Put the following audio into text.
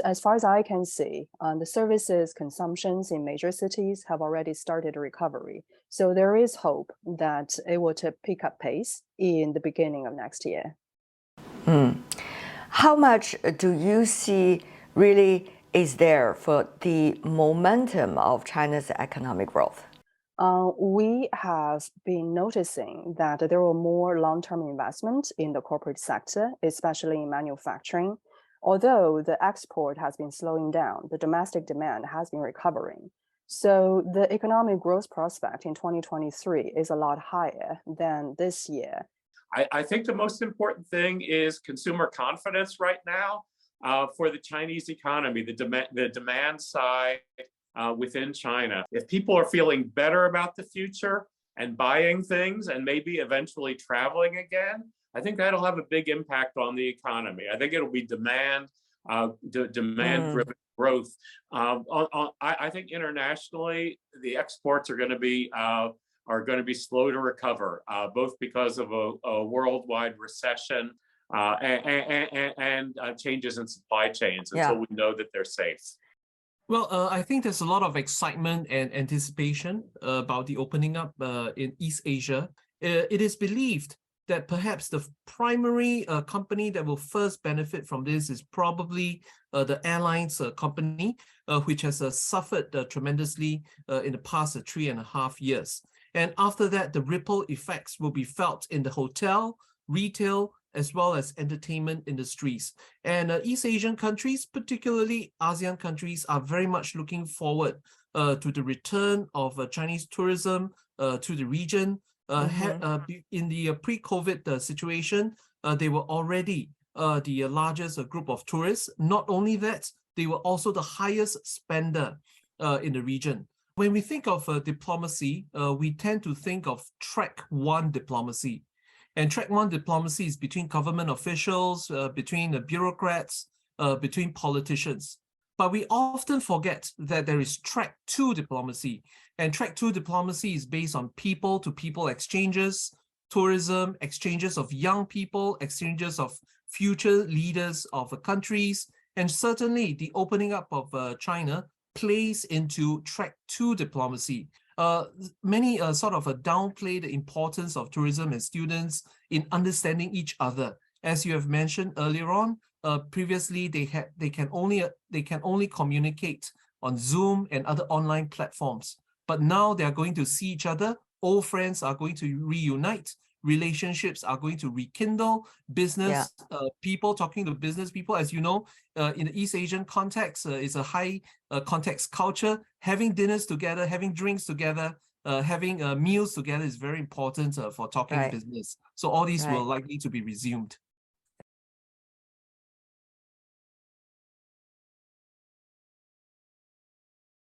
As far as I can see, the services consumptions in major cities have already started a recovery. So there is hope that it will pick up pace in the beginning of next year. How much do you see really is there for the momentum of China's economic growth? We have been noticing that there were more long-term investment in the corporate sector, especially in manufacturing. Although the export has been slowing down, the domestic demand has been recovering. So the economic growth prospect in 2023 is a lot higher than this year. I think the most important thing is consumer confidence right now for the Chinese economy, the demand side within China. If people are feeling better about the future and buying things and maybe eventually traveling again, I think that'll have a big impact on the economy. I think it'll be demand-driven growth. I think internationally, the exports are going to be slow to recover, both because of a worldwide recession and changes in supply chains until we know that they're safe. Well, I think there's a lot of excitement and anticipation about the opening up in East Asia. It is believed that perhaps the primary company that will first benefit from this is probably the airlines company, which has suffered tremendously in the past 3.5 years. And after that, the ripple effects will be felt in the hotel, retail, as well as entertainment industries. And East Asian countries, particularly ASEAN countries, are very much looking forward to the return of Chinese tourism to the region. In the pre-COVID situation, they were already the largest group of tourists. Not only that, they were also the highest spender in the region. When we think of diplomacy, we tend to think of track one diplomacy. And track one diplomacy is between government officials, between the bureaucrats, between politicians. But we often forget that there is track two diplomacy. And track two diplomacy is based on people-to-people exchanges, tourism, exchanges of young people, exchanges of future leaders of countries. And certainly the opening up of China plays into track two diplomacy. Many sort of downplay the importance of tourism and students in understanding each other. As you have mentioned earlier on, previously they can only communicate on Zoom and other online platforms. But now they are going to see each other. Old friends are going to reunite. Relationships are going to rekindle. Business people talking to business people, as you know, in the East Asian context, is a high context culture. Having dinners together, having drinks together, having meals together is very important for talking business. So all these will likely to be resumed.